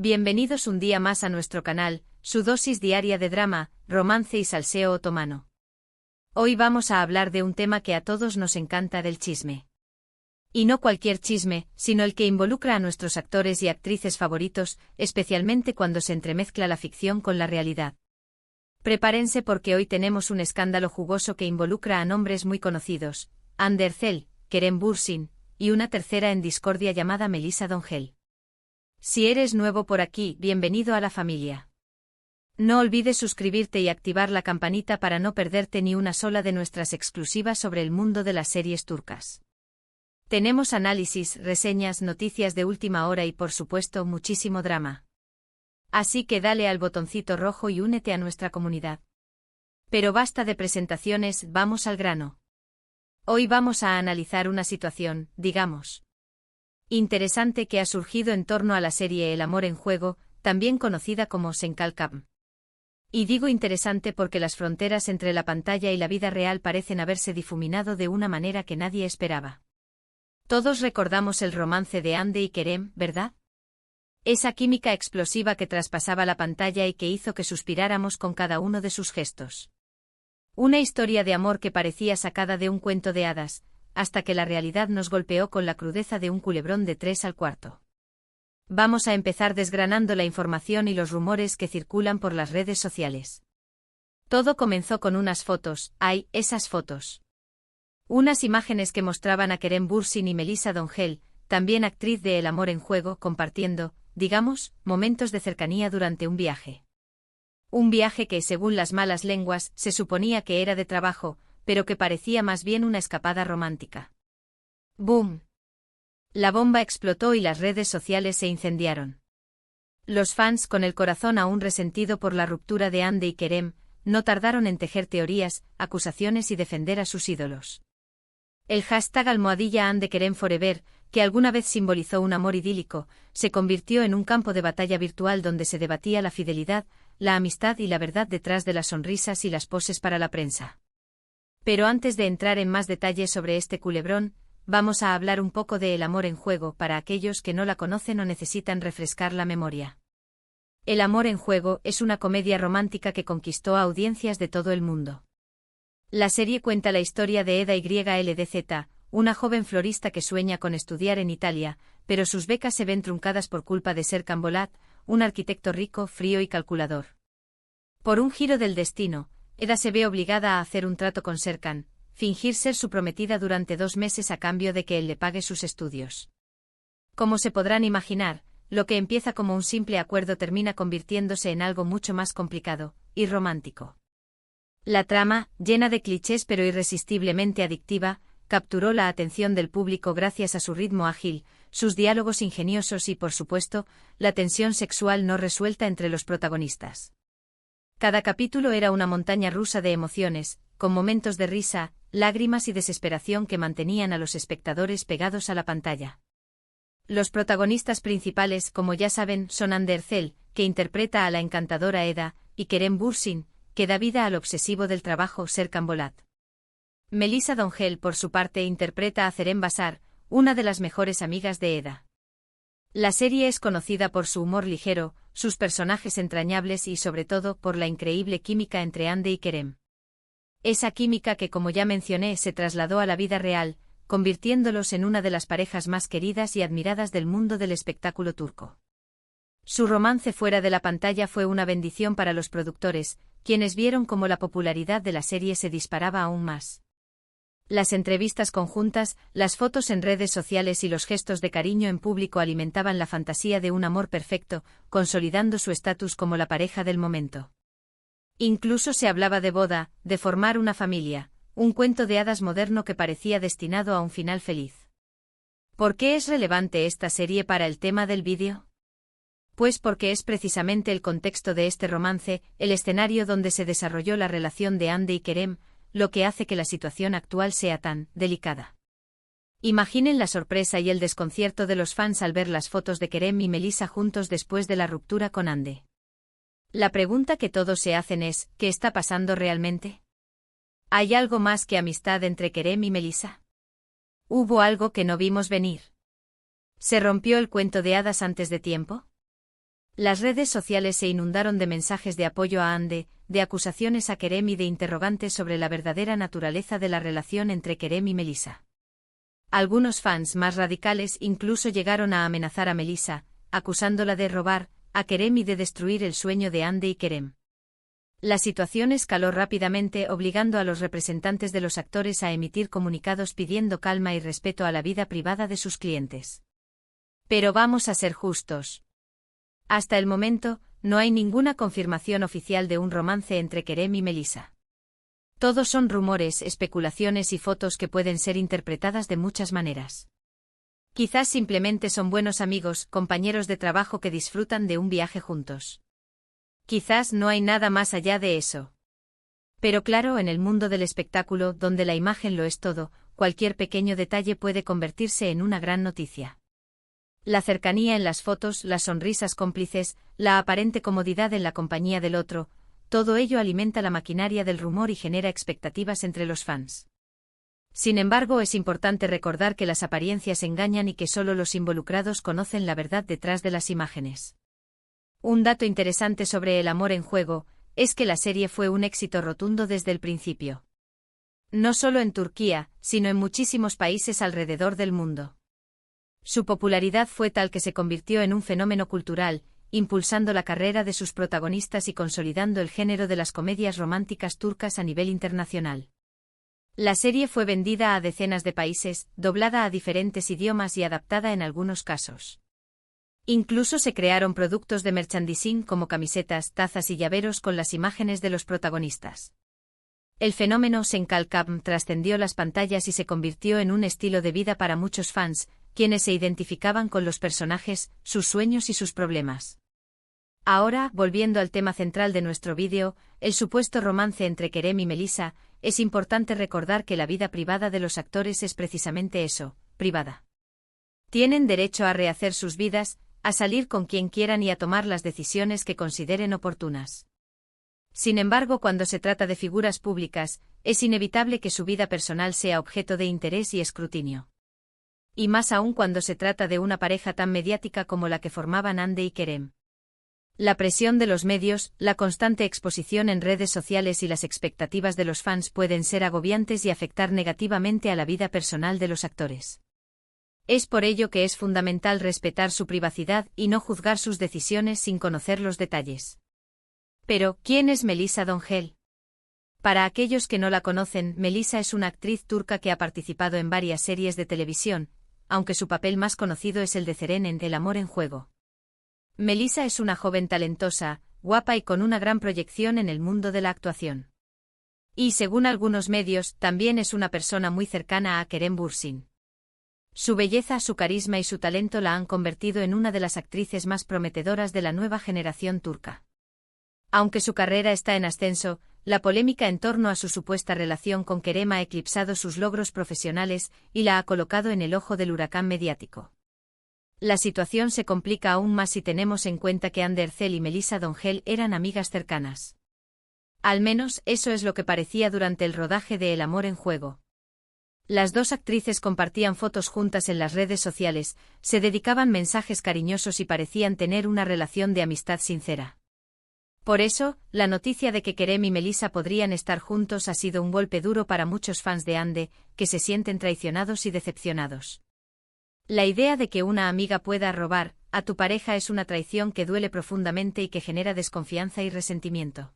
Bienvenidos un día más a nuestro canal, su dosis diaria de drama, romance y salseo otomano. Hoy vamos a hablar de un tema que a todos nos encanta, del chisme. Y no cualquier chisme, sino el que involucra a nuestros actores y actrices favoritos, especialmente cuando se entremezcla la ficción con la realidad. Prepárense porque hoy tenemos un escándalo jugoso que involucra a nombres muy conocidos, Anne Ercel, Kerem Bürsin, y una tercera en discordia llamada Melissa D'Angel. Si eres nuevo por aquí, bienvenido a la familia. No olvides suscribirte y activar la campanita para no perderte ni una sola de nuestras exclusivas sobre el mundo de las series turcas. Tenemos análisis, reseñas, noticias de última hora y por supuesto muchísimo drama. Así que dale al botoncito rojo y únete a nuestra comunidad. Pero basta de presentaciones, vamos al grano. Hoy vamos a analizar una situación, digamos, interesante que ha surgido en torno a la serie El amor en juego, también conocida como Senkalkam. Y digo interesante porque las fronteras entre la pantalla y la vida real parecen haberse difuminado de una manera que nadie esperaba. Todos recordamos el romance de Hande y Kerem, ¿verdad? Esa química explosiva que traspasaba la pantalla y que hizo que suspiráramos con cada uno de sus gestos. Una historia de amor que parecía sacada de un cuento de hadas, hasta que la realidad nos golpeó con la crudeza de un culebrón de 3 al cuarto. Vamos a empezar desgranando la información y los rumores que circulan por las redes sociales. Todo comenzó con unas fotos, ¡ay, esas fotos! Unas imágenes que mostraban a Kerem Bürsin y Melissa D'Angel, también actriz de El amor en juego, compartiendo, digamos, momentos de cercanía durante un viaje. Un viaje que, según las malas lenguas, se suponía que era de trabajo, pero que parecía más bien una escapada romántica. ¡Boom! La bomba explotó y las redes sociales se incendiaron. Los fans, con el corazón aún resentido por la ruptura de Hande y Kerem, no tardaron en tejer teorías, acusaciones y defender a sus ídolos. El hashtag #Hande Kerem Forever, que alguna vez simbolizó un amor idílico, se convirtió en un campo de batalla virtual donde se debatía la fidelidad, la amistad y la verdad detrás de las sonrisas y las poses para la prensa. Pero antes de entrar en más detalles sobre este culebrón, vamos a hablar un poco de El amor en juego para aquellos que no la conocen o necesitan refrescar la memoria. El amor en juego es una comedia romántica que conquistó a audiencias de todo el mundo. La serie cuenta la historia de Eda YLDZ, una joven florista que sueña con estudiar en Italia, pero sus becas se ven truncadas por culpa de Serkan Bolat, un arquitecto rico, frío y calculador. Por un giro del destino, Eda se ve obligada a hacer un trato con Serkan, fingir ser su prometida durante 2 meses a cambio de que él le pague sus estudios. Como se podrán imaginar, lo que empieza como un simple acuerdo termina convirtiéndose en algo mucho más complicado y romántico. La trama, llena de clichés pero irresistiblemente adictiva, capturó la atención del público gracias a su ritmo ágil, sus diálogos ingeniosos y, por supuesto, la tensión sexual no resuelta entre los protagonistas. Cada capítulo era una montaña rusa de emociones, con momentos de risa, lágrimas y desesperación que mantenían a los espectadores pegados a la pantalla. Los protagonistas principales, como ya saben, son Hande Ercel, que interpreta a la encantadora Eda, y Kerem Bürsin, que da vida al obsesivo del trabajo Serkan Bolat. Melissa D'Angel, por su parte, interpreta a Zerem Basar, una de las mejores amigas de Eda. La serie es conocida por su humor ligero, sus personajes entrañables y sobre todo por la increíble química entre Hande y Kerem. Esa química que, como ya mencioné, se trasladó a la vida real, convirtiéndolos en una de las parejas más queridas y admiradas del mundo del espectáculo turco. Su romance fuera de la pantalla fue una bendición para los productores, quienes vieron cómo la popularidad de la serie se disparaba aún más. Las entrevistas conjuntas, las fotos en redes sociales y los gestos de cariño en público alimentaban la fantasía de un amor perfecto, consolidando su estatus como la pareja del momento. Incluso se hablaba de boda, de formar una familia, un cuento de hadas moderno que parecía destinado a un final feliz. ¿Por qué es relevante esta serie para el tema del vídeo? Pues porque es precisamente el contexto de este romance, el escenario donde se desarrolló la relación de Hande y Kerem, lo que hace que la situación actual sea tan delicada. Imaginen la sorpresa y el desconcierto de los fans al ver las fotos de Kerem y Melissa juntos después de la ruptura con Hande. La pregunta que todos se hacen es, ¿qué está pasando realmente? ¿Hay algo más que amistad entre Kerem y Melissa? ¿Hubo algo que no vimos venir? ¿Se rompió el cuento de hadas antes de tiempo? Las redes sociales se inundaron de mensajes de apoyo a Ande, de acusaciones a Kerem y de interrogantes sobre la verdadera naturaleza de la relación entre Kerem y Melissa. Algunos fans más radicales incluso llegaron a amenazar a Melissa, acusándola de robar a Kerem y de destruir el sueño de Ande y Kerem. La situación escaló rápidamente, obligando a los representantes de los actores a emitir comunicados pidiendo calma y respeto a la vida privada de sus clientes. Pero vamos a ser justos. Hasta el momento, no hay ninguna confirmación oficial de un romance entre Kerem y Melissa. Todos son rumores, especulaciones y fotos que pueden ser interpretadas de muchas maneras. Quizás simplemente son buenos amigos, compañeros de trabajo que disfrutan de un viaje juntos. Quizás no hay nada más allá de eso. Pero claro, en el mundo del espectáculo, donde la imagen lo es todo, cualquier pequeño detalle puede convertirse en una gran noticia. La cercanía en las fotos, las sonrisas cómplices, la aparente comodidad en la compañía del otro, todo ello alimenta la maquinaria del rumor y genera expectativas entre los fans. Sin embargo, es importante recordar que las apariencias engañan y que solo los involucrados conocen la verdad detrás de las imágenes. Un dato interesante sobre El amor en juego es que la serie fue un éxito rotundo desde el principio. No solo en Turquía, sino en muchísimos países alrededor del mundo. Su popularidad fue tal que se convirtió en un fenómeno cultural, impulsando la carrera de sus protagonistas y consolidando el género de las comedias románticas turcas a nivel internacional. La serie fue vendida a decenas de países, doblada a diferentes idiomas y adaptada en algunos casos. Incluso se crearon productos de merchandising como camisetas, tazas y llaveros con las imágenes de los protagonistas. El fenómeno Senkalkam trascendió las pantallas y se convirtió en un estilo de vida para muchos fans, quienes se identificaban con los personajes, sus sueños y sus problemas. Ahora, volviendo al tema central de nuestro vídeo, el supuesto romance entre Kerem y Melissa, es importante recordar que la vida privada de los actores es precisamente eso, privada. Tienen derecho a rehacer sus vidas, a salir con quien quieran y a tomar las decisiones que consideren oportunas. Sin embargo, cuando se trata de figuras públicas, es inevitable que su vida personal sea objeto de interés y escrutinio. Y más aún cuando se trata de una pareja tan mediática como la que formaban Ande y Kerem. La presión de los medios, la constante exposición en redes sociales y las expectativas de los fans pueden ser agobiantes y afectar negativamente a la vida personal de los actores. Es por ello que es fundamental respetar su privacidad y no juzgar sus decisiones sin conocer los detalles. Pero, ¿quién es Melissa Döngel? Para aquellos que no la conocen, Melissa es una actriz turca que ha participado en varias series de televisión, aunque su papel más conocido es el de Ceren en El amor en juego. Melissa es una joven talentosa, guapa y con una gran proyección en el mundo de la actuación. Y según algunos medios, también es una persona muy cercana a Kerem Bürsin. Su belleza, su carisma y su talento la han convertido en una de las actrices más prometedoras de la nueva generación turca. Aunque su carrera está en ascenso, la polémica en torno a su supuesta relación con Kerem ha eclipsado sus logros profesionales y la ha colocado en el ojo del huracán mediático. La situación se complica aún más si tenemos en cuenta que Hande Erçel y Melissa Döngel eran amigas cercanas. Al menos, eso es lo que parecía durante el rodaje de El amor en juego. Las dos actrices compartían fotos juntas en las redes sociales, se dedicaban mensajes cariñosos y parecían tener una relación de amistad sincera. Por eso, la noticia de que Kerem y Melissa podrían estar juntos ha sido un golpe duro para muchos fans de Hande, que se sienten traicionados y decepcionados. La idea de que una amiga pueda robar a tu pareja es una traición que duele profundamente y que genera desconfianza y resentimiento.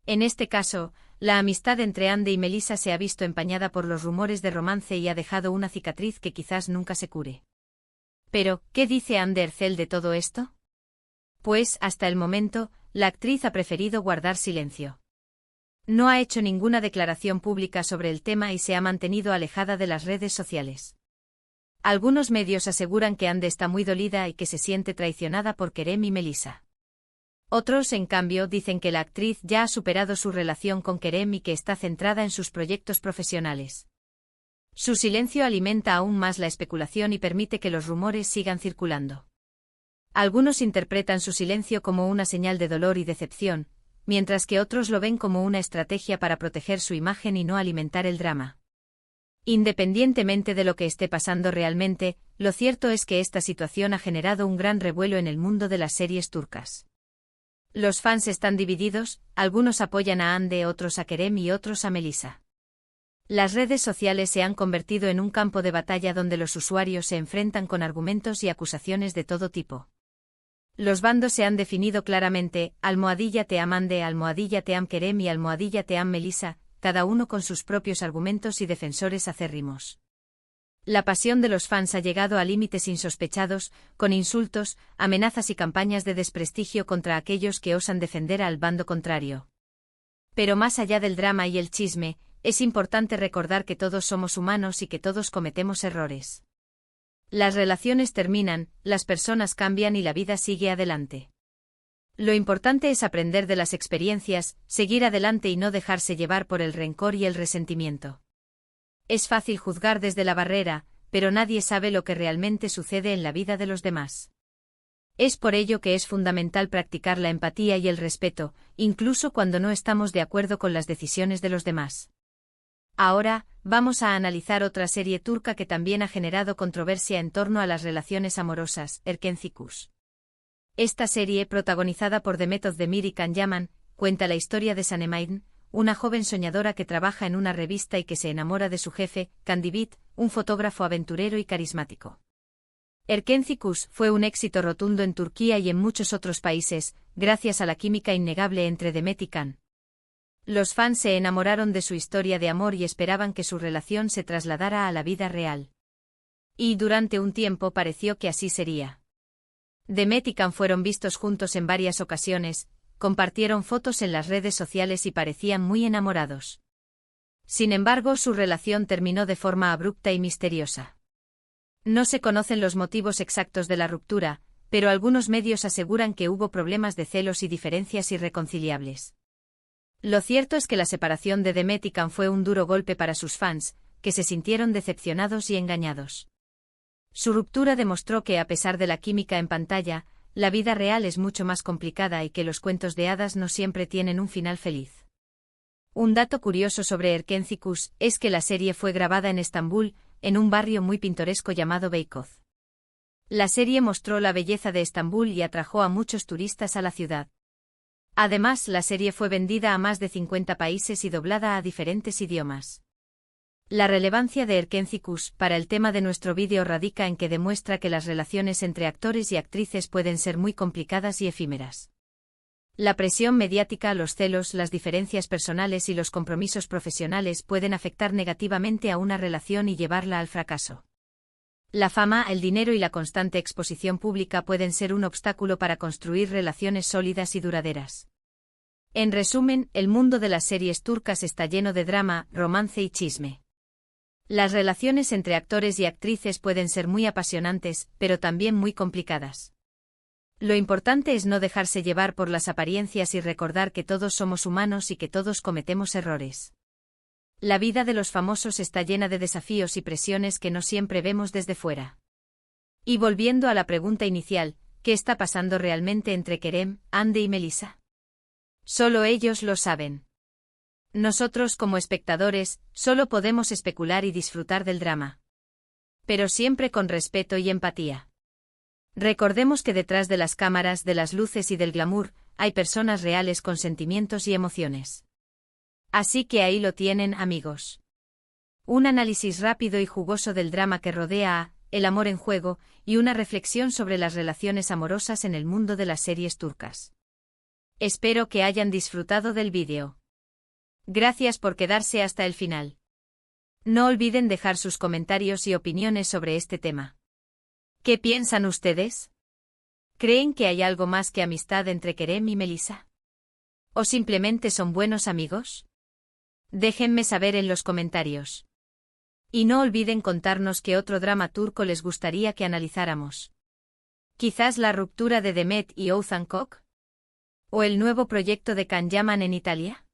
En este caso, la amistad entre Hande y Melissa se ha visto empañada por los rumores de romance y ha dejado una cicatriz que quizás nunca se cure. Pero, ¿qué dice Hande Erçel de todo esto? Pues, hasta el momento, la actriz ha preferido guardar silencio. No ha hecho ninguna declaración pública sobre el tema y se ha mantenido alejada de las redes sociales. Algunos medios aseguran que Hande está muy dolida y que se siente traicionada por Kerem y Melissa. Otros, en cambio, dicen que la actriz ya ha superado su relación con Kerem y que está centrada en sus proyectos profesionales. Su silencio alimenta aún más la especulación y permite que los rumores sigan circulando. Algunos interpretan su silencio como una señal de dolor y decepción, mientras que otros lo ven como una estrategia para proteger su imagen y no alimentar el drama. Independientemente de lo que esté pasando realmente, lo cierto es que esta situación ha generado un gran revuelo en el mundo de las series turcas. Los fans están divididos, algunos apoyan a Hande, otros a Kerem y otros a Melisa. Las redes sociales se han convertido en un campo de batalla donde los usuarios se enfrentan con argumentos y acusaciones de todo tipo. Los bandos se han definido claramente: #team Hande, #team Kerem y #team Melisa, cada uno con sus propios argumentos y defensores acérrimos. La pasión de los fans ha llegado a límites insospechados, con insultos, amenazas y campañas de desprestigio contra aquellos que osan defender al bando contrario. Pero más allá del drama y el chisme, es importante recordar que todos somos humanos y que todos cometemos errores. Las relaciones terminan, las personas cambian y la vida sigue adelante. Lo importante es aprender de las experiencias, seguir adelante y no dejarse llevar por el rencor y el resentimiento. Es fácil juzgar desde la barrera, pero nadie sabe lo que realmente sucede en la vida de los demás. Es por ello que es fundamental practicar la empatía y el respeto, incluso cuando no estamos de acuerdo con las decisiones de los demás. Ahora, vamos a analizar otra serie turca que también ha generado controversia en torno a las relaciones amorosas, Erkenci Kuş. Esta serie, protagonizada por Demet Özdemir y Can Yaman, cuenta la historia de Sanem, una joven soñadora que trabaja en una revista y que se enamora de su jefe, Candibit, un fotógrafo aventurero y carismático. Erkenci Kuş fue un éxito rotundo en Turquía y en muchos otros países, gracias a la química innegable entre Demet y Can. Los fans se enamoraron de su historia de amor y esperaban que su relación se trasladara a la vida real. Y durante un tiempo pareció que así sería. Demet y Can fueron vistos juntos en varias ocasiones, compartieron fotos en las redes sociales y parecían muy enamorados. Sin embargo, su relación terminó de forma abrupta y misteriosa. No se conocen los motivos exactos de la ruptura, pero algunos medios aseguran que hubo problemas de celos y diferencias irreconciliables. Lo cierto es que la separación de Demet y Can fue un duro golpe para sus fans, que se sintieron decepcionados y engañados. Su ruptura demostró que, a pesar de la química en pantalla, la vida real es mucho más complicada y que los cuentos de hadas no siempre tienen un final feliz. Un dato curioso sobre Erkenci Kuş es que la serie fue grabada en Estambul, en un barrio muy pintoresco llamado Beykoz. La serie mostró la belleza de Estambul y atrajo a muchos turistas a la ciudad. Además, la serie fue vendida a más de 50 países y doblada a diferentes idiomas. La relevancia de Erkenci Kuş para el tema de nuestro vídeo radica en que demuestra que las relaciones entre actores y actrices pueden ser muy complicadas y efímeras. La presión mediática, los celos, las diferencias personales y los compromisos profesionales pueden afectar negativamente a una relación y llevarla al fracaso. La fama, el dinero y la constante exposición pública pueden ser un obstáculo para construir relaciones sólidas y duraderas. En resumen, el mundo de las series turcas está lleno de drama, romance y chisme. Las relaciones entre actores y actrices pueden ser muy apasionantes, pero también muy complicadas. Lo importante es no dejarse llevar por las apariencias y recordar que todos somos humanos y que todos cometemos errores. La vida de los famosos está llena de desafíos y presiones que no siempre vemos desde fuera. Y volviendo a la pregunta inicial, ¿qué está pasando realmente entre Kerem, Hande y Melisa? Solo ellos lo saben. Nosotros como espectadores, solo podemos especular y disfrutar del drama. Pero siempre con respeto y empatía. Recordemos que detrás de las cámaras, de las luces y del glamour, hay personas reales con sentimientos y emociones. Así que ahí lo tienen, amigos. Un análisis rápido y jugoso del drama que rodea a El amor en juego y una reflexión sobre las relaciones amorosas en el mundo de las series turcas. Espero que hayan disfrutado del vídeo. Gracias por quedarse hasta el final. No olviden dejar sus comentarios y opiniones sobre este tema. ¿Qué piensan ustedes? ¿Creen que hay algo más que amistad entre Kerem y Melisa? ¿O simplemente son buenos amigos? Déjenme saber en los comentarios. Y no olviden contarnos qué otro drama turco les gustaría que analizáramos. ¿Quizás la ruptura de Demet y Oğuzhan Koç? ¿O el nuevo proyecto de Can Yaman en Italia?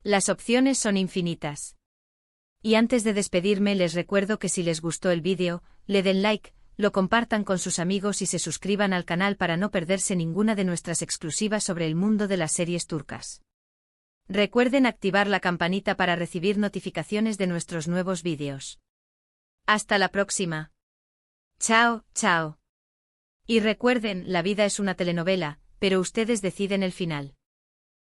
Las opciones son infinitas. Y antes de despedirme les recuerdo que si les gustó el vídeo, le den like, lo compartan con sus amigos y se suscriban al canal para no perderse ninguna de nuestras exclusivas sobre el mundo de las series turcas. Recuerden activar la campanita para recibir notificaciones de nuestros nuevos vídeos. Hasta la próxima. Chao, chao. Y recuerden, la vida es una telenovela, pero ustedes deciden el final.